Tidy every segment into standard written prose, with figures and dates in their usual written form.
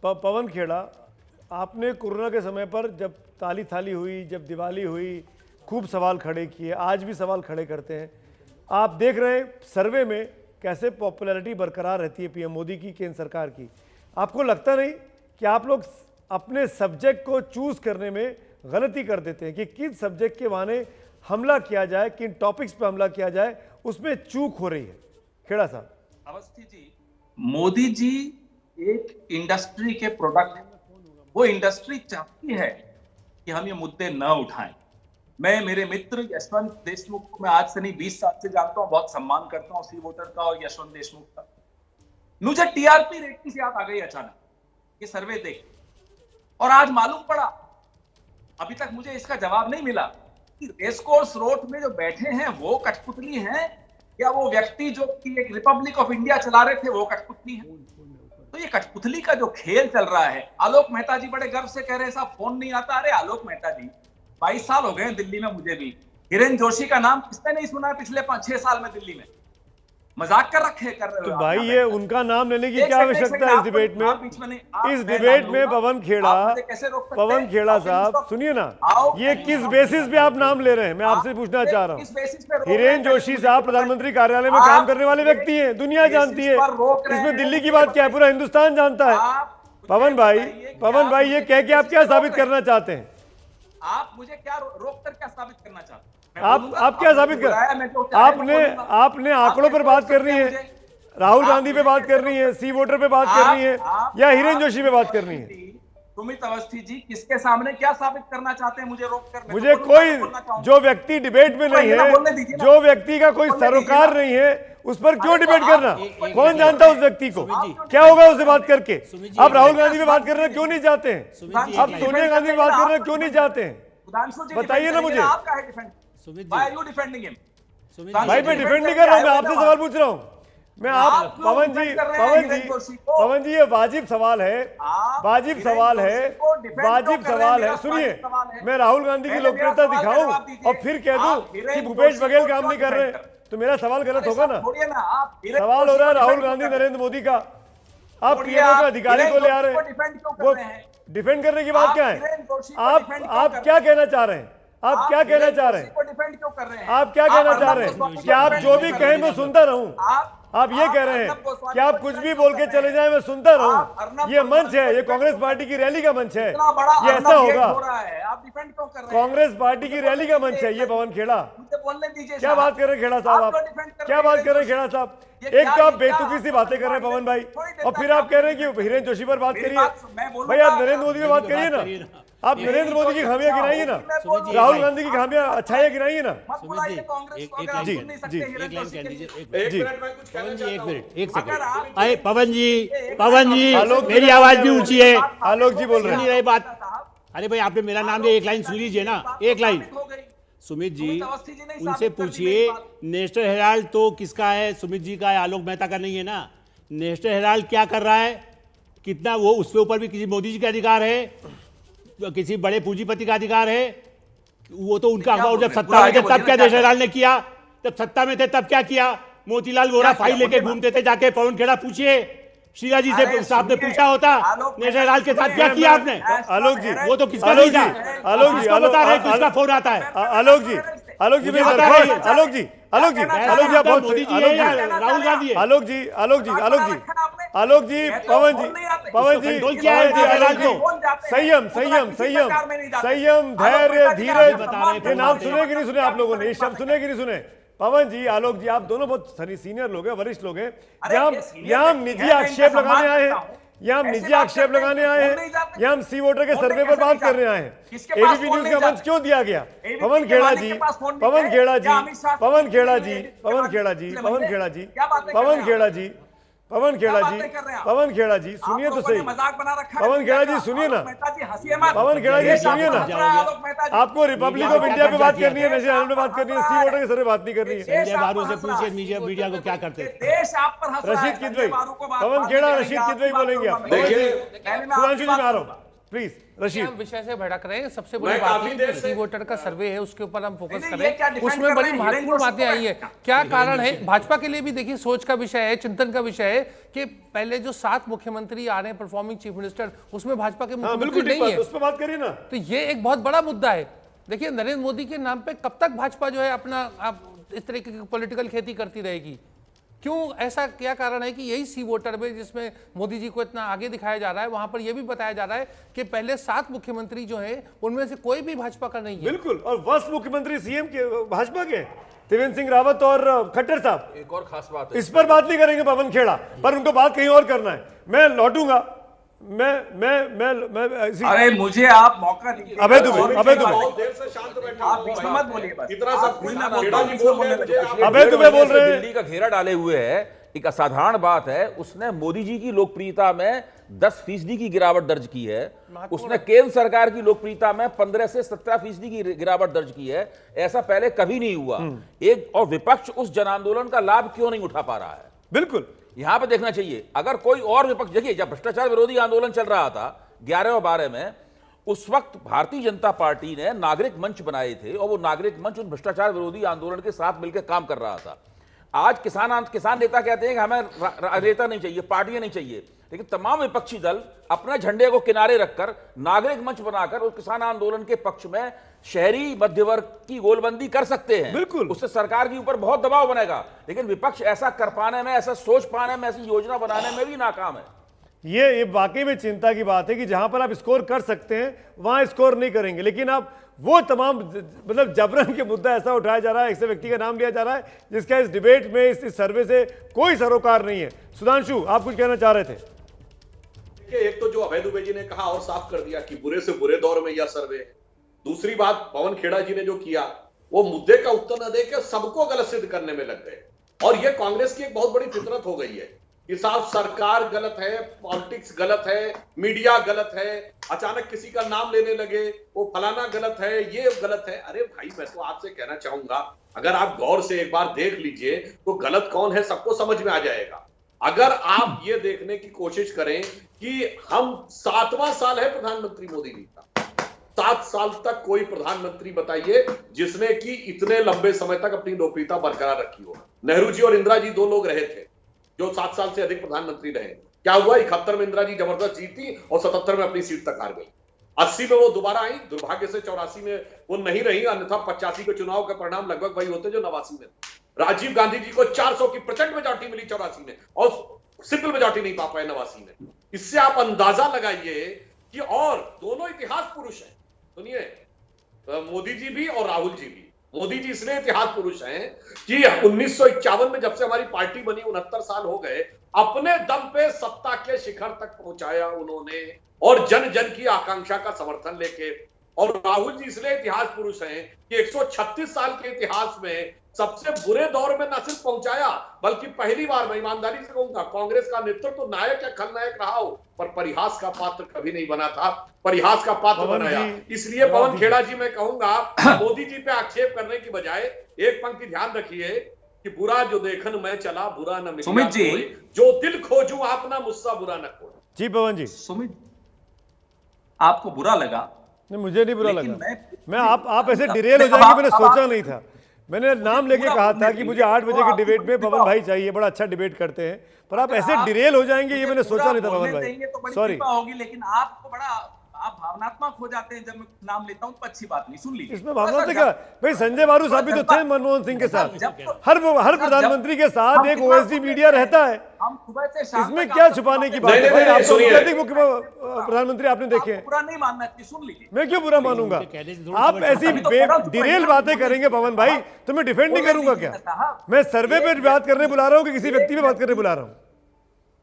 पवन खेड़ा, आपने कोरोना के समय पर जब ताली थाली हुई, जब दिवाली हुई, खूब सवाल खड़े किए, आज भी सवाल खड़े करते हैं। आप देख रहे हैं सर्वे में कैसे पॉपुलैरिटी बरकरार रहती है पीएम मोदी की, केंद्र सरकार की। आपको लगता नहीं कि आप लोग अपने सब्जेक्ट को चूज करने में गलती कर देते हैं कि किस सब्जेक्ट के माने हमला किया जाए, किन टॉपिक्स पे हमला किया जाए, उसमें चूक हो रही है? खेड़ा साहब। अवस्थी जी, मोदी जी एक इंडस्ट्री के प्रोडक्ट हैं। वो इंडस्ट्री चाहती है कि हम ये मुद्दे न उठाएं। मैं मेरे मित्र यशवंत देशमुख को मैं आज से नहीं 20 साल से जानता हूं, बहुत सम्मान करता हूं सी वोटर का और यशवंत देशमुख का। मुझे टीआरपी रेटिंग से याद आ गई अचानक, ये सर्वे देख, और आज मालूम पड़ा, अभी तक मुझे इसका जवाब नहीं मिला कि रेसकोर्स रोड में जो बैठे हैं वो कठपुतली हैं या वो व्यक्ति जो कि एक रिपब्लिक ऑफ इंडिया चला रहे थे वो कठपुतली है। तो ये कठपुतली का जो खेल चल रहा है, आलोक मेहता जी बड़े गर्व से कह रहे हैं साहब फोन नहीं आता। अरे आलोक मेहता जी, 22 साल हो गए हैं दिल्ली में, मुझे भी हिरेन जोशी का नाम किसने नहीं सुना है पिछले 5-6 साल में दिल्ली में? मजाक कर रहे हो तो भाई ये उनका नाम लेने की क्या आवश्यकता है इस डिबेट में? इस डिबेट में पवन खेड़ा साहब सुनिए ना, ये किस बेसिस पे आप नाम ले रहे हैं? मैं आपसे पूछना चाह रहा हूँ। हिरेन जोशी साहब प्रधानमंत्री कार्यालय में काम करने वाले व्यक्ति हैं, दुनिया जानती है। इसमें दिल्ली की बात क्या है, पूरा हिंदुस्तान जानता है। पवन भाई ये कह के आप क्या साबित करना चाहते हैं? आप मुझे क्या रोक कर क्या साबित करना चाहते हैं? आप क्या साबित कर? आपने आंकड़ों पर बात करनी है, राहुल गांधी पे बात करनी है, सी वोटर पे बात करनी है, या हिरेन जोशी पे बात करनी है? सुमित अवस्थी जी, किसके सामने क्या साबित करना चाहते हैं मुझे रोक कर? मुझे कोई, जो व्यक्ति डिबेट में नहीं है, जो व्यक्ति का कोई सरोकार नहीं है, उस पर क्यों डिबेट करना? कौन जानता उस व्यक्ति को? क्या होगा उससे बात करके? आप राहुल गांधी पे बात करना क्यों नहीं चाहते हैं? आप सोनिया गांधी पे बात करना क्यों नहीं चाहते हैं? बताइए ना मुझे। भाई मैं डिफेंड नहीं कर रहा हूं, मैं आपसे सवाल पूछ रहा हूं। मैं आप पवन जी ये वाजिब सवाल है, वाजिब सवाल है। सुनिए, मैं राहुल गांधी की लोकप्रियता दिखाऊं और फिर कह दूं कि भूपेश बघेल काम नहीं कर रहे, तो मेरा सवाल गलत होगा ना? सवाल हो रहा है राहुल गांधी नरेंद्र मोदी का, आप पीएमओ के अधिकारी को ले आ रहे हैं। वो डिफेंड करने की बात क्या है? आप क्या कहना चाह रहे हैं? आप क्या कहना चाह रहे हैं? आप क्या कहना चाह रहे हैं कि आप जो भी कहें मैं सुनता रहूं? आप ये कह रहे हैं कि आप कुछ भी बोल के चले जाएं मैं सुनता रहूं? ये मंच है, ये कांग्रेस पार्टी की रैली का मंच है, ये ऐसा होगा? कांग्रेस पार्टी की रैली का मंच है ये। पवन खेड़ा क्या बात कर रहे हैं? खेड़ा साहब आप क्या बात कर रहे हैं? खेड़ा साहब, एक तो आप बेतुकी सी बातें कर रहे हैं पवन भाई, और फिर आप कह रहे हैं कि हिरेन जोशी पर बात करिए। भाई आप नरेंद्र मोदी पर बात करिए ना, आप नरेंद्र मोदी की खामियां गिनाइए ना, राहुल गांधी की खामियां अच्छाइयां गिनाइए ना। जी एक सेकंड। अरे पवन जी मेरी आवाज भी ऊंची है। आलोक जी बोल रहे हैं। रही बात। अरे भाई आपने मेरा नाम लिया, एक लाइन सुन लीजिए ना, एक लाइन। सुमित जी उनसे पूछिए, नेशनल हेराल्ड तो किसका है? सुमित जी का है, आलोक मेहता का नहीं है ना। नेशनल हेराल्ड क्या कर रहा है, कितना वो, उसके ऊपर भी किसी मोदी जी का अधिकार है, किसी बड़े पूंजीपति का अधिकार है? वो तो उनका, और जब सत्ता में थे तब क्या नेशनल हेराल्ड ने किया? जब सत्ता में थे तब क्या किया? मोतीलाल वोरा फाइल लेके घूमते थे, जाके पवन खेड़ा पूछिए, शीला जी से साहब ने पूछा होता नेशनल हेराल्ड के साथ क्या किया आपने? आलोक जी वो तो किसका नहीं था? आलोक जी बता रहे किसका फोन आता है? आलोक जी मैं आलोक जी आप बहुत राहुल गांधी है। आलोक जी पवन जी संयम धैर्य धीरज, ये नाम सुने कि नहीं सुने आप लोगों ने? ये शब्द सुने कि नहीं सुने? पवन जी, आलोक जी, आप दोनों बहुत सीनियर लोग हैं, वरिष्ठ लोग हैं। यहाँ हम निजी आक्षेप लगाने आए हैं, यहाँ हम सी वोटर के सर्वे पर बात करने आए हैं। एबीपी न्यूज का मंच क्यों दिया गया? पवन खेड़ा जी सुनिए तो सही। पवन खेड़ा जी सुनिए ना, आपको रिपब्लिक ऑफ इंडिया पे बात करनी है, नेशनल हेराल्ड पे बात करनी है, सी वोटर के सर्वे बात नहीं करनी है। संजय बारू से पूछिए मीडिया को क्या करते हैं। रशीद किदवई, पवन खेड़ा रशीद किदवई बोलेंगे आप। सुधांशु जी मैं आ रहा हूँ, प्लीज हम रशीद। विषय से भटक रहे हैं। सबसे बड़ी बात है कि सी वोटर का सर्वे है, उसके ऊपर हम फोकस करें। उसमें बड़ी महत्वपूर्ण बातें आई है। क्या कारण है भाजपा के लिए भी? देखिए, सोच का विषय है, चिंतन का विषय है कि पहले जो 7 मुख्यमंत्री आ रहे हैं परफॉर्मिंग चीफ मिनिस्टर, उसमें भाजपा के मुख्यमंत्री नहीं है, उस पर बात करिए ना। तो ये एक बहुत बड़ा मुद्दा है। देखिए, नरेंद्र मोदी के नाम पे कब तक भाजपा जो है अपना इस तरीके की पॉलिटिकल खेती करती रहेगी? क्यों ऐसा क्या कारण है कि यही सी वोटर में, जिसमें मोदी जी को इतना आगे दिखाया जा रहा है, वहां पर यह भी बताया जा रहा है कि पहले 7 मुख्यमंत्री जो हैं उनमें से कोई भी भाजपा का नहीं है। बिल्कुल, और वर्ष मुख्यमंत्री सीएम के भाजपा के त्रिवेंद्र सिंह रावत और खट्टर साहब। एक और खास बात है, इस पर बात नहीं करेंगे पवन खेड़ा, पर उनको बात कहीं और करना है। मैं लौटूंगा, मैं अरे मुझे आप मौका दीजिए। अबे दुबे बहुत देर से शांत बैठे आप बीच में मत बोलिए बस। इतना सब खेड़ा जी बोल रहे हैं, अबे दुबे बोल रहे हैं। दिल्ली का घेरा डाले हुए है। एक असाधारण बात है, उसने मोदी जी की लोकप्रियता में 10% की गिरावट दर्ज की है। उसने केंद्र सरकार की लोकप्रियता में 15 से 17% की गिरावट दर्ज की है। ऐसा पहले कभी नहीं हुआ। एक और विपक्ष उस जन आंदोलन का लाभ क्यों नहीं उठा पा रहा है? बिल्कुल, यहां पे देखना चाहिए। अगर कोई और विपक्ष, देखिए जब भ्रष्टाचार विरोधी आंदोलन चल रहा था 11 और 12 में, उस वक्त भारतीय जनता पार्टी ने नागरिक मंच बनाए थे और वो नागरिक मंच उन भ्रष्टाचार विरोधी आंदोलन के साथ मिलकर काम कर रहा था। आज किसान नेता कहते हैं कि हमें नेता नहीं चाहिए, पार्टियां नहीं चाहिए, लेकिन तमाम विपक्षी दल अपने झंडे को किनारे रखकर नागरिक मंच बनाकर उस किसान आंदोलन के पक्ष में शहरी मध्य वर्ग की गोलबंदी कर सकते हैं। बिल्कुल, उससे सरकार के ऊपर बहुत दबाव बनेगा, लेकिन विपक्ष ऐसा कर पाने में, ऐसा सोच पाने में, ऐसी योजना बनाने में भी नाकाम है। ये वाकई में चिंता की बात है कि जहां पर आप स्कोर कर सकते हैं वहां स्कोर नहीं करेंगे। लेकिन आप वो तमाम मतलब जबरन के मुद्दा ऐसा उठाया जा रहा है, ऐसे व्यक्ति का नाम लिया जा रहा है जिसका इस डिबेट में, इस सर्वे से कोई सरोकार नहीं है। सुधांशु, आप कुछ कहना चाह रहे थे? एक तो जो अभय दुबे जी ने कहा और साफ कर दिया कि बुरे से बुरे दौर में यह सर्वे है। दूसरी बात, पवन खेड़ा जी ने जो किया, वो मुद्दे का उत्तर न दे के सबको गलत सिद्ध करने में लग गए। और ये कांग्रेस की एक बहुत बड़ी फितरत हो गई है कि साहब सरकार गलत है, पॉलिटिक्स गलत है, मीडिया गलत है, अचानक किसी का नाम लेने लगे, वो फलाना गलत है, ये गलत है। अरे भाई, मैं तो आपसे कहना चाहूंगा, अगर आप गौर से एक बार देख लीजिए तो गलत कौन है सबको समझ में आ जाएगा। अगर आप ये देखने की कोशिश करें कि हम 7वां साल है प्रधानमंत्री मोदी जी का, 7 साल तक कोई प्रधानमंत्री बताइए जिसने कि इतने लंबे समय तक अपनी लोकप्रियता बरकरार रखी हो। नेहरू जी और इंदिरा जी 2 लोग रहे थे जो 7 साल से अधिक प्रधानमंत्री रहे। क्या हुआ? 71 में इंदिरा जी जबरदस्त जीती और 77 में अपनी सीट तक हार गई। 80 में वो दोबारा आई, दुर्भाग्य से 84 में वो नहीं रही, अन्यथा 85 के चुनाव के परिणाम लगभग वही होते जो 89 में। राजीव गांधी जी को 400 की प्रचंड मेजॉरिटी मिली 84 में और सिंपल मेजॉरिटी नहीं पा पाए 89 में। इससे आप अंदाजा लगाइए कि, और दोनों इतिहास पुरुष हैं। सुनिए, मोदी जी भी और राहुल जी भी। मोदी जी इसलिए इतिहास पुरुष हैं कि 1951 में जब से हमारी पार्टी बनी, 69 साल हो गए, अपने दम पे सत्ता के शिखर तक पहुंचाया उन्होंने, और जन जन की आकांक्षा का समर्थन लेके। और राहुल जी इसलिए इतिहास पुरुष हैं कि 136 साल के इतिहास में सबसे बुरे दौर में न सिर्फ पहुंचाया, बल्कि पहली बार, मैं ईमानदारी से कहूंगा, कांग्रेस का नेतृत्व तो नायक या खलनायक रहा हो, पर परिहास का पात्र कभी नहीं बना था, परिहास का पात्र बनाया। इसलिए पवन खेड़ा जी, मैं कहूंगा, मोदी जी पे आक्षेप करने की बजाय एक पंक्ति ध्यान रखिए कि बुरा जो देखन मैं चला, बुरा न मिला सुमित जी, जो दिल खोजू आपना, मुझसा बुरा न खोज। जी पवन जी। सुमित, आपको बुरा लगा? नहीं, मुझे नहीं बुरा लगा। मैं आप ऐसे मैं- डिरेल हो अब जाएंगे, आप- मैंने अब सोचा आप- नहीं था। मैंने नाम लेके कहा था कि मुझे 8 बजे के डिबेट में पवन भाई चाहिए, बड़ा अच्छा डिबेट करते हैं, पर आप ऐसे डिरेल हो जाएंगे ये मैंने सोचा नहीं था पवन भाई। सॉरी, होगी, लेकिन आपको बड़ा आप भावनात्मक हो जाते हैं जब मैं नाम लेता हूं तो अच्छी बात नहीं। सुन लीजिए, इसमें भावना से क्या भाई, संजय बारू साहब भी तो थे मनमोहन सिंह के साथ, हर प्रधानमंत्री के साथ एक ओएसडी मीडिया रहता है। हम सुबह से शाम इसमें तक क्या आपको छुपाने की बातें- बात है नहीं, भाई? नहीं, आप तो सुनिए। अधिक मुख्य प्रधानमंत्री आपने देखे हैं, आपको बुरा नहीं मानना चाहिए। सुन लीजिए, मैं क्यों बुरा मानूंगा? आप ऐसी अभी तो कह रहा हूं, डिरेल बातें करेंगे पवन भाई, तो मैं डिफेंड नहीं करूंगा क्या? मैं सर्वे पे बात करने बुला रहा हूँ कि किसी व्यक्ति पे बात करने बुला रहा हूँ?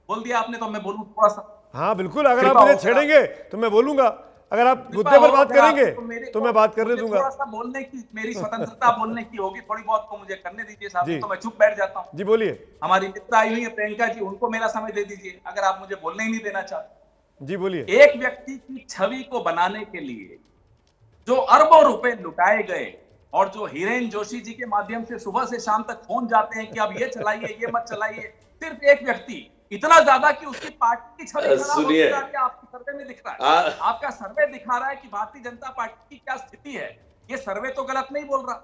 बोल दिया आपने तो मैं बोलूं थोड़ा सा। हाँ बिल्कुल, अगर आप मुझे छेड़ेंगे तो मैं बोलूंगा, अगर आप मुद्दे पर बात करेंगे तो मैं बात करने दूंगा। थोड़ा सा बोलने की मेरी स्वतंत्रता बोलने की होगी, थोड़ी बहुत को मुझे करने दीजिए साहब, जी। तो मैं चुप बैठ जाता हूँ। जी बोलिए। हमारी मित्र आई हुई है प्रियंका जी, उनको मेरा समय दे दीजिए अगर आप मुझे बोलने ही नहीं देना चाहते। जी बोलिए। एक व्यक्ति की छवि को बनाने के लिए जो अरबों रुपए लुटाए गए, और जो हिरेन जोशी जी के माध्यम से सुबह से शाम तक फोन जाते हैं कि अब ये चलाइए, ये मत चलाइए, सिर्फ एक व्यक्ति इतना ज्यादा कि उसकी पार्टी की छवि खराब होती सुनिए। जा रही है, आपके सर्वे में दिख रहा है। आपका सर्वे दिखा रहा है कि भारतीय जनता पार्टी की क्या स्थिति है। ये सर्वे तो गलत नहीं बोल रहा,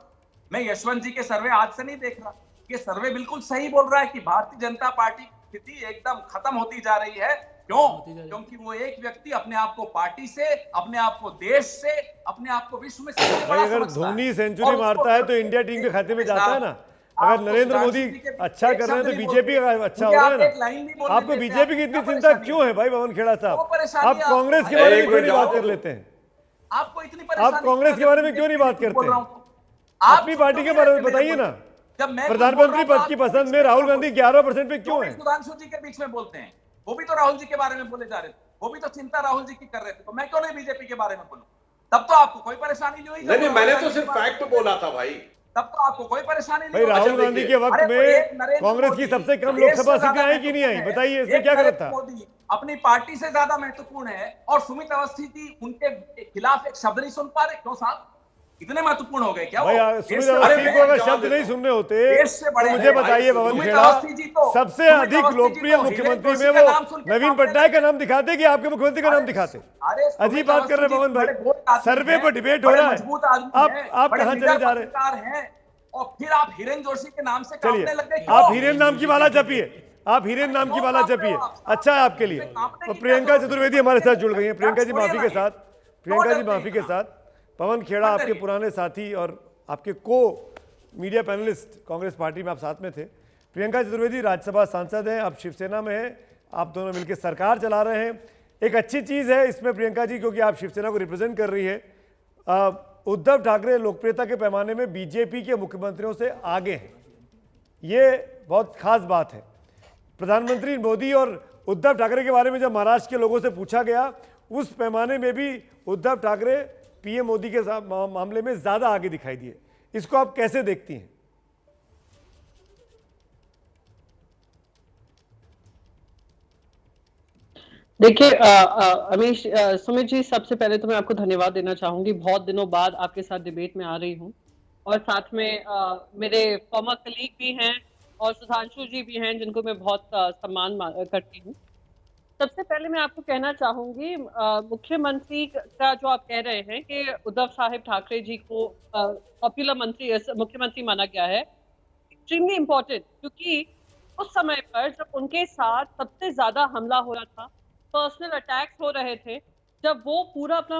मैं यशवंत जी के सर्वे आज से नहीं देख रहा, ये सर्वे बिल्कुल सही बोल रहा है कि भारतीय जनता पार्टी की स्थिति एकदम खत्म होती जा रही है। क्यों? क्योंकि वो एक व्यक्ति अपने आप को पार्टी से, अपने आप को देश से, अपने आप को विश्व में सबसे भाई बड़ा अगर समझता है। धोनी और सेंचुरी उसको मारता है तो इंडिया टीम के खाते में जाता है ना। अगर नरेंद्र मोदी अच्छा कर रहे हैं तो बीजेपी का अच्छा हो रहा है ना। आपको बीजेपी की इतनी चिंता क्यों है भाई पवन खेड़ा साहब? आप कांग्रेस के बारे में क्यों नहीं बात कर लेते हैं? आपको इतनी परेशानी, आप कांग्रेस के बारे में क्यों नहीं बात करते हैं? अपनी पार्टी के बारे में बताइए ना। जब मैं प्रधानमंत्री पद की पसंद में राहुल गांधी 11% पे क्यों है? सुधांशु जी के बीच में बोलते हैं, वो भी तो राहुल जी के बारे में बोले जा रहे थे, वो भी तो चिंता राहुल जी की कर रहे थे, तो मैं क्यों नहीं बीजेपी के बारे में बोलूं? तब तो आपको कोई परेशानी नहीं हुई। नहीं, मैंने तो सिर्फ फैक्ट बोला था भाई। तब तो आपको कोई परेशानी भाई नहीं। राहुल गांधी के वक्त में कांग्रेस की सबसे कम लोकसभा सीटें आई कि नहीं आई? बताइए, इसमें क्या गलत था? मोदी अपनी पार्टी से ज्यादा महत्वपूर्ण है और सुमित अवस्थी जी उनके खिलाफ एक शब्द नहीं सुन पा रहे। क्यों साहब, इतने महत्वपूर्ण हो गए क्या? भाई सुमित अवस्थी को अगर शब्द नहीं सुनने होते तो मुझे बताइए पवन खेड़ा, सबसे अधिक लोकप्रिय मुख्यमंत्री में वो नवीन पटनायक का नाम दिखाते कि आपके मुख्यमंत्री का नाम दिखाते? अजीब बात कर रहे हैं पवन भाई। सर्वे पर डिबेट हो रहा है, आप कहां चले जा रहे हैं? और फिर आप हिरेन जोशी के नाम से कांपने लग गए। आप हिरेन नाम की माला जपिए, आप हिरेन नाम की माला जपिए, अच्छा है आपके लिए। और प्रियंका चतुर्वेदी हमारे साथ जुड़ गई हैं। प्रियंका जी माफी के साथ, प्रियंका जी माफी के साथ। पवन खेड़ा आपके पुराने साथी और आपके को मीडिया पैनलिस्ट, कांग्रेस पार्टी में आप साथ में थे। प्रियंका चतुर्वेदी राज्यसभा सांसद हैं, आप शिवसेना में हैं, आप दोनों मिलकर सरकार चला रहे हैं। एक अच्छी चीज़ है इसमें प्रियंका जी, क्योंकि आप शिवसेना को रिप्रेजेंट कर रही है। उद्धव ठाकरे लोकप्रियता के पैमाने में बीजेपी के मुख्यमंत्रियों से आगे हैं, ये बहुत खास बात है। प्रधानमंत्री मोदी और उद्धव ठाकरे के बारे में जब महाराष्ट्र के लोगों से पूछा गया, उस पैमाने में भी उद्धव ठाकरे पीएम मोदी के मामले में ज्यादा आगे दिखाई दिए। इसको आप कैसे देखती हैं? देखिए अमीश, सुमित जी, सबसे पहले तो मैं आपको धन्यवाद देना चाहूंगी। बहुत दिनों बाद आपके साथ डिबेट में आ रही हूं और साथ में मेरे फॉर्मर कलीग भी हैं और सुधांशु जी भी हैं जिनको मैं बहुत सम्मान करती हूं। सबसे पहले मैं आपको कहना चाहूंगी, मुख्यमंत्री का जो आप कह रहे हैं कि उद्धव साहिब ठाकरे जी को पॉपुलर मुख्यमंत्री माना गया है, एक्सट्रीमली इम्पोर्टेंट, क्योंकि उस समय पर जब उनके साथ सबसे ज्यादा हमला हो रहा था, पर्सनल अटैक्स हो रहे थे, जब वो पूरा अपना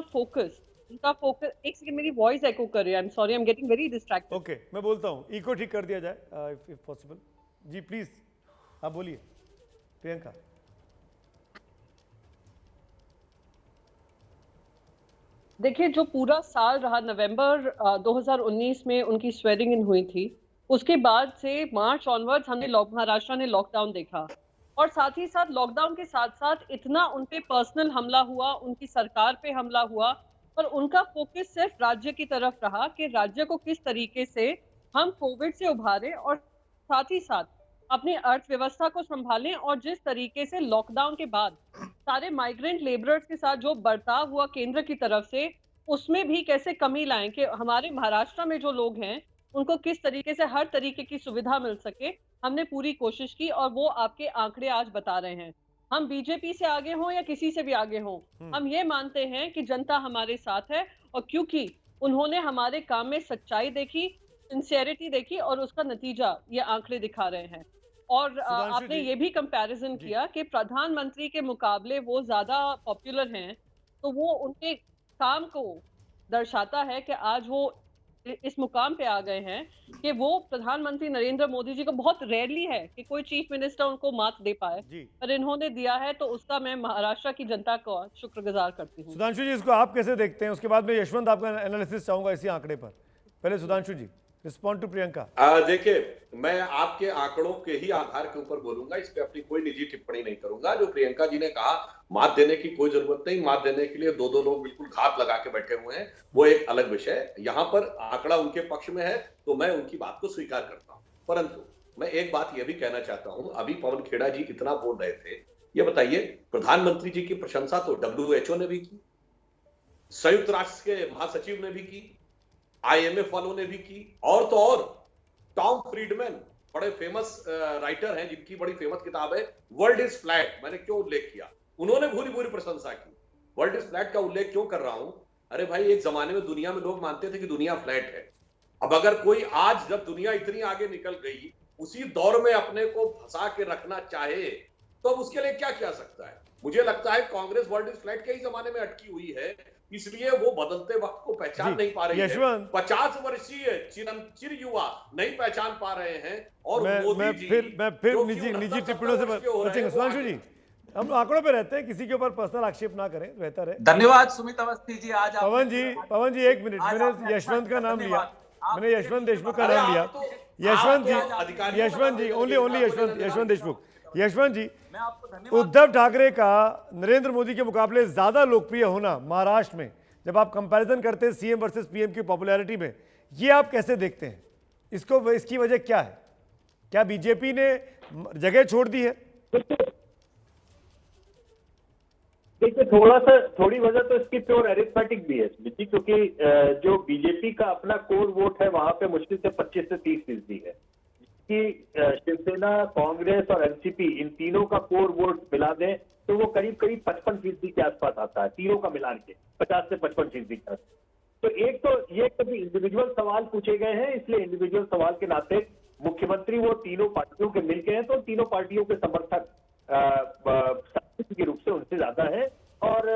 उनका फोकस, एक सेकंड मेरी वॉइस एको कर रही है, I am sorry, I am getting very distracted. Okay, मैं बोलता हूँ, इको ठीक कर दिया जाए इफ पॉसिबल। जी प्लीज आप बोलिए प्रियंका। देखिए, जो पूरा साल रहा, नवंबर 2019 में उनकी स्वेरिंग इन हुई थी, उसके बाद से मार्च ऑनवर्ड्स हमने महाराष्ट्र ने लॉकडाउन देखा और साथ ही साथ लॉकडाउन के साथ साथ इतना उन पे पर्सनल हमला हुआ, उनकी सरकार पे हमला हुआ और उनका फोकस सिर्फ राज्य की तरफ रहा कि राज्य को किस तरीके से हम कोविड से उभारें और साथ ही साथ अपनी अर्थव्यवस्था को संभालें। और जिस तरीके से लॉकडाउन के बाद सारे माइग्रेंट लेबरर्स के साथ जो बर्ताव हुआ केंद्र की तरफ से, उसमें भी कैसे कमी लाएं कि हमारे महाराष्ट्र में जो लोग हैं उनको किस तरीके से हर तरीके की सुविधा मिल सके, हमने पूरी कोशिश की और वो आपके आंकड़े आज बता रहे हैं। हम बीजेपी से आगे हों या किसी से भी आगे हों, हम ये मानते हैं कि जनता हमारे साथ है और क्योंकि उन्होंने हमारे काम में सच्चाई देखी, सिंसियरिटी देखी और उसका नतीजा ये आंकड़े दिखा रहे हैं। और आपने ये भी कंपैरिजन किया कि प्रधानमंत्री के मुकाबले वो ज्यादा पॉपुलर हैं, तो वो उनके काम को दर्शाता है कि आज वो इस मुकाम पे आ गए हैं कि वो प्रधानमंत्री नरेंद्र मोदी जी को, बहुत रेयरली है कि कोई चीफ मिनिस्टर उनको मात दे पाए, पर इन्होंने दिया है, तो उसका मैं महाराष्ट्र की जनता को शुक्रगुजार करती हूँ। सुधांशु जी, इसको आप कैसे देखते हैं? उसके बाद में यशवंत आपका एनालिसिस चाहूंगा इसी आंकड़े पर। पहले सुधांशु जी, रिस्पॉन्ड टू प्रियंका। देखिए, मैं आपके आंकड़ों के ही आधार के ऊपर बोलूंगा, इस पे अपनी कोई निजी टिप्पणी नहीं करूंगा। जो प्रियंका जी ने कहा, मात देने की कोई जरूरत नहीं, मात देने के लिए दो दो लोग बिल्कुल घात लगा के बैठे हुए हैं, वो एक अलग विषय है। यहाँ पर आंकड़ा उनके पक्ष में है तो मैं उनकी बात को स्वीकार करता हूँ, परंतु मैं एक बात यह भी कहना चाहता हूँ। अभी पवन खेड़ा जी इतना बोल रहे थे, ये बताइए, प्रधानमंत्री जी की प्रशंसा तो WHO ने भी की, संयुक्त राष्ट्र के महासचिव ने भी की, IMF वालों ने भी की, और तो और टॉम फ्रीडमैन, बड़े फेमस राइटर हैं जिनकी बड़ी फेमस किताब है वर्ल्ड इज फ्लैट। मैंने क्यों उल्लेख किया, उन्होंने भूरी भूरी प्रशंसा की। वर्ल्ड इज फ्लैट का उल्लेख क्यों कर रहा हूं? अरे भाई, एक जमाने में दुनिया में लोग मानते थे कि दुनिया फ्लैट है। अब अगर कोई आज जब दुनिया इतनी आगे निकल गई उसी दौर में अपने को फंसा के रखना चाहे तो अब उसके लिए क्या किया सकता है? मुझे लगता है कांग्रेस वर्ल्ड इज फ्लैट के ही जमाने में अटकी हुई है, इसलिए वो बदलते वक्त को पहचान नहीं पा रही है। 50 वर्षीय चिर युवा नहीं पहचान पा रहे हैं। और मैं फिर निजी टिप्पणियों से बचेंगे। सुधांशु जी, हम आंकड़ों पे रहते हैं, किसी के ऊपर पर्सनल आक्षेप ना करें, बेहतर है। धन्यवाद सुमित अवस्थी जी। आज पवन जी 1 मिनट, मैंने यशवंत का नाम लिया, मैंने यशवंत देशमुख का नाम लिया। यशवंत जी ओनली यशवंत देशमुख। यशवंत जी, उद्धव ठाकरे का नरेंद्र मोदी के मुकाबले ज्यादा लोकप्रिय होना महाराष्ट्र में, जब आप कंपैरिजन करते हैं सीएम वर्सेस पीएम की पॉपुलैरिटी में, ये आप कैसे देखते हैं? इसकी वजह क्या है? क्या बीजेपी ने जगह छोड़ दी है? देखिए, थोड़ी वजह तो इसकी प्योर एरिथमेटिक भी है क्योंकि जो बीजेपी का अपना कोर वोट है वहां पे मुश्किल से 25 से 30% है कि शिवसेना, कांग्रेस और एनसीपी इन तीनों का कोर वोट मिला दें तो वो करीब 55% के आसपास आता है, तीनों का मिलान के 50 से 55% का। तो एक तो ये कभी इंडिविजुअल सवाल पूछे गए हैं, इसलिए इंडिविजुअल सवाल के नाते मुख्यमंत्री वो तीनों पार्टियों के मिल गए हैं, तो तीनों पार्टियों के समर्थक के रूप से उनसे ज्यादा है और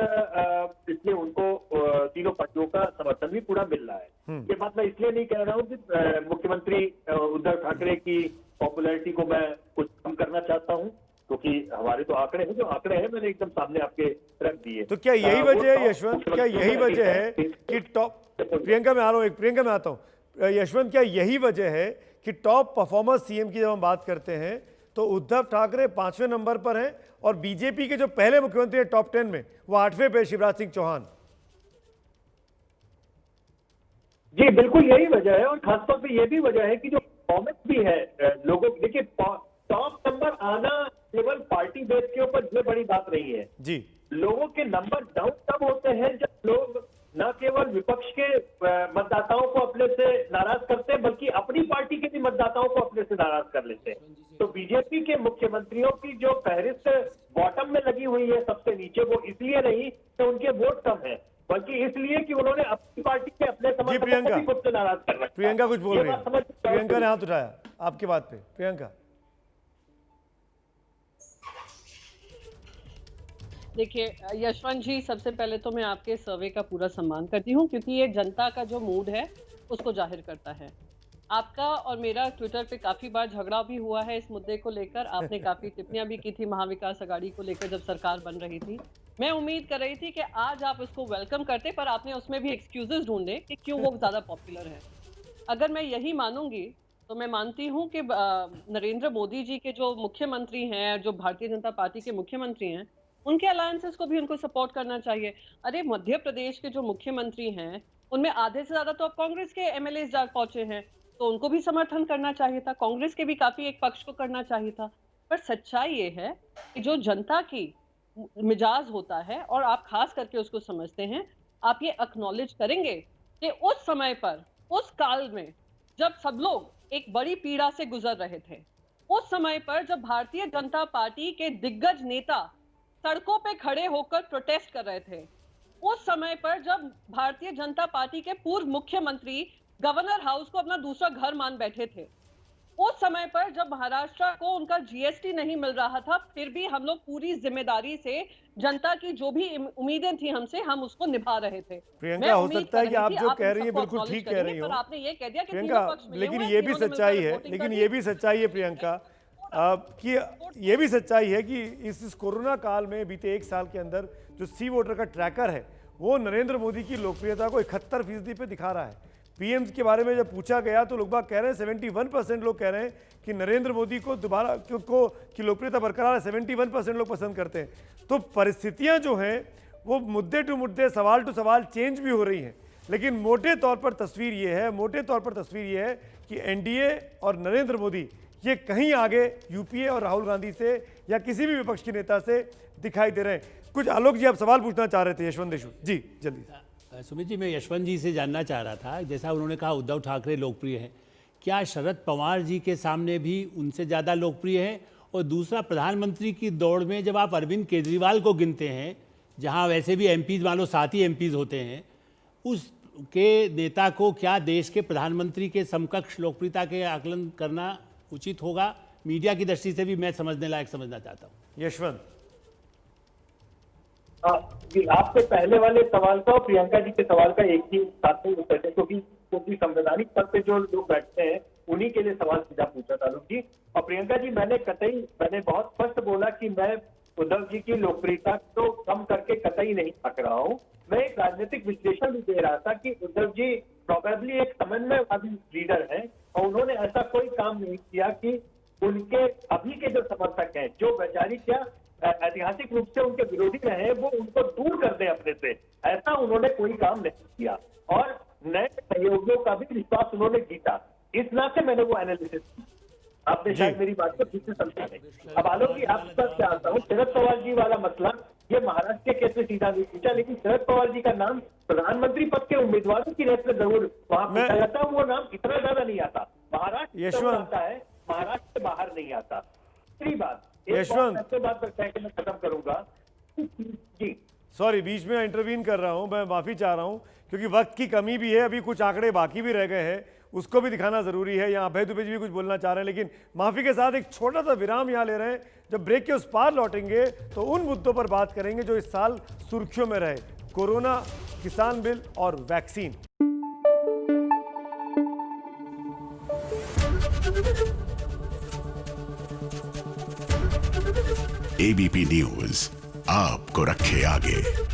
इसलिए उनको तीनों पार्टियों का समर्थन भी पूरा मिल रहा है। ये बात मैं इसलिए नहीं कह रहा हूँ कि मुख्यमंत्री उद्धव ठाकरे की पॉपुलैरिटी को मैं कुछ कम करना चाहता हूँ, क्योंकि हमारे तो आंकड़े हैं, जो आंकड़े हैं मैंने एकदम सामने आपके रख दिए। तो क्या यही वजह है यशवंत, क्या यही वजह है कि टॉप, प्रियंका में आ रहा हूँ, प्रियंका में आता हूँ। यशवंत, क्या यही वजह है कि टॉप परफॉर्मर सीएम की जब हम बात करते हैं तो उद्धव ठाकरे 5वें नंबर पर हैं और बीजेपी के जो पहले मुख्यमंत्री है टॉप 10 में वो 8वें पे शिवराज सिंह चौहान? जी बिल्कुल यही वजह है और खासतौर पे ये भी वजह है कि जो परफॉर्मेंस भी है लोगों, देखिए टॉप नंबर आना केवल पार्टी बेस के ऊपर ये बड़ी बात नहीं है जी। लोगों के नंबर डाउन तब होते हैं जब लोग न केवल विपक्ष के मतदाताओं को अपने से नाराज करते हैं बल्कि अपनी पार्टी के भी मतदाताओं को अपने से नाराज कर लेते हैं। तो बीजेपी के मुख्यमंत्रियों की जो फहरिस्त बॉटम में लगी हुई है सबसे नीचे, वो इसलिए नहीं कि उनके वोट कम है बल्कि इसलिए कि उन्होंने अपनी पार्टी के अपने समर्थकों को भी खुद से नाराज कर रखा है। प्रियंका कुछ बोल रही है, प्रियंका ने हाथ उठाया आपकी बात पे। प्रियंका, देखिए यशवंत जी, सबसे पहले तो मैं आपके सर्वे का पूरा सम्मान करती हूँ क्योंकि ये जनता का जो मूड है उसको जाहिर करता है। आपका और मेरा ट्विटर पे काफी बार झगड़ा भी हुआ है इस मुद्दे को लेकर। आपने काफी टिप्पणियां भी की थी महाविकास अघाड़ी को लेकर जब सरकार बन रही थी। मैं उम्मीद कर रही थी कि आज आप उसको वेलकम करते, पर आपने उसमें भी एक्सक्यूजेस ढूंढे कि क्यों वो ज्यादा पॉपुलर है। अगर मैं यही मानूंगी तो मैं मानती हूँ कि नरेंद्र मोदी जी के जो मुख्यमंत्री हैं, जो भारतीय जनता पार्टी के मुख्यमंत्री हैं, उनके अलायंसेस को भी उनको सपोर्ट करना चाहिए। अरे मध्य प्रदेश के जो मुख्यमंत्री हैं उनमें आधे से ज्यादा तो अब कांग्रेस के एमएलए जा पहुंचे हैं, तो उनको भी समर्थन करना चाहिए था, कांग्रेस के भी काफी एक पक्ष को करना चाहिए था। पर सच्चाई ये है कि जो जनता की मिजाज होता है और आप खास करके उसको समझते हैं, आप ये एक्नॉलेज करेंगे कि उस समय पर, उस काल में जब सब लोग एक बड़ी पीड़ा से गुजर रहे थे, उस समय पर जब भारतीय जनता पार्टी के दिग्गज नेता सड़कों पे खड़े होकर प्रोटेस्ट कर रहे थे, उस समय पर जब भारतीय जनता पार्टी के पूर्व मुख्यमंत्री गवर्नर हाउस को अपना दूसरा घर मान बैठे थे, उस समय पर जब महाराष्ट्र को उनका जीएसटी नहीं मिल रहा था, फिर भी हम लोग पूरी जिम्मेदारी से जनता की जो भी उम्मीदें थी हमसे, हम उसको निभा रहे थे। प्रियंका, हो सकता है कि आप जो कह रही है बिल्कुल ठीक कह रही हो, पर आपने ये कह दिया कि प्रियंका, लेकिन ये भी सच्चाई है, प्रियंका कि ये भी सच्चाई है कि इस कोरोना काल में बीते 1 साल के अंदर जो सी वोटर का ट्रैकर है वो नरेंद्र मोदी की लोकप्रियता को 71% पे दिखा रहा है। पीएम के बारे में जब पूछा गया तो लोग बाग कह रहे हैं, 71% लोग कह रहे हैं कि नरेंद्र मोदी को दोबारा की लोकप्रियता बरकरार है, 71% लोग पसंद करते हैं। तो परिस्थितियां जो हैं वो मुद्दे टू मुद्दे, सवाल टू सवाल चेंज भी हो रही हैं, लेकिन मोटे तौर पर तस्वीर ये है कि एनडीए और नरेंद्र मोदी ये कहीं आगे यूपीए और राहुल गांधी से या किसी भी विपक्ष के नेता से दिखाई दे रहे हैं। कुछ आलोक जी आप सवाल पूछना चाह रहे थे, यशवंत देशमुख जी, जल्दी। सुमित जी, मैं यशवंत जी से जानना चाह रहा था, जैसा उन्होंने कहा उद्धव ठाकरे लोकप्रिय हैं, क्या शरद पवार जी के सामने भी उनसे ज़्यादा लोकप्रिय है? और दूसरा, प्रधानमंत्री की दौड़ में जब आप अरविंद केजरीवाल को गिनते हैं, जहां वैसे भी एमपीज मान लो 7 ही एमपीज होते हैं, उसके नेता को क्या देश के प्रधानमंत्री के समकक्ष लोकप्रियता के आकलन करना उचित होगा? मीडिया की दृष्टि से भी मैं समझने लायक समझना चाहता हूँ। यशवंत, आपके पहले वाले सवाल का और प्रियंका जी के सवाल का एक ही साथ में उत्तर है, क्योंकि संवैधानिक पद पे जो लोग बैठते हैं उन्हीं के लिए सवाल सीधा पूछा तालुक जी। और प्रियंका जी, मैंने बहुत स्पष्ट बोला कि मैं उद्धव जी की लोकप्रियता को कम करके कतई नहीं थक रहा हूँ। मैं एक राजनीतिक विश्लेषण भी दे रहा था कि उद्धव जी प्रोबेबली एक समन्वयवादी लीडर हैं और उन्होंने ऐसा कोई काम नहीं किया कि उनके अभी के जो समर्थक हैं, जो वैचारिक या ऐतिहासिक रूप से उनके विरोधी रहे हैं, वो उनको दूर कर दें अपने से, ऐसा उन्होंने कोई काम नहीं किया। और नए सहयोगियों का भी विश्वास उन्होंने जीता। इस नाते मैंने वो एनालिसिस की। आपने शायद मेरी बात को ठीक से समझा नहीं। अब आलोक जी, आप तक से आता हूँ, शरद पवार जी वाला मसला, ये महाराष्ट्र के केस में सीधा नहीं पूछा, लेकिन शरद पवार जी का नाम प्रधानमंत्री पद के उम्मीदवारों की रेस में जरूर वहां पूछा जाता है। वो नाम इतना ज्यादा नहीं आता, महाराष्ट्र आता है, महाराष्ट्र से बाहर नहीं आता। दूसरी बात, बात मैं खत्म करूंगा जी। सॉरी, बीच में इंटरवीन कर रहा हूं, मैं माफी चाह रहा हूं क्योंकि वक्त की कमी भी है, अभी कुछ आंकड़े बाकी भी रह गए हैं, उसको भी दिखाना जरूरी है। यहाँ अभय दुबे जी भी कुछ बोलना चाह रहे हैं, लेकिन माफी के साथ एक छोटा सा विराम यहाँ ले रहे हैं। जब ब्रेक के उस पार लौटेंगे तो उन मुद्दों पर बात करेंगे जो इस साल सुर्खियों में रहे, कोरोना, किसान बिल और वैक्सीन। एबीपी न्यूज आपको रखे आगे।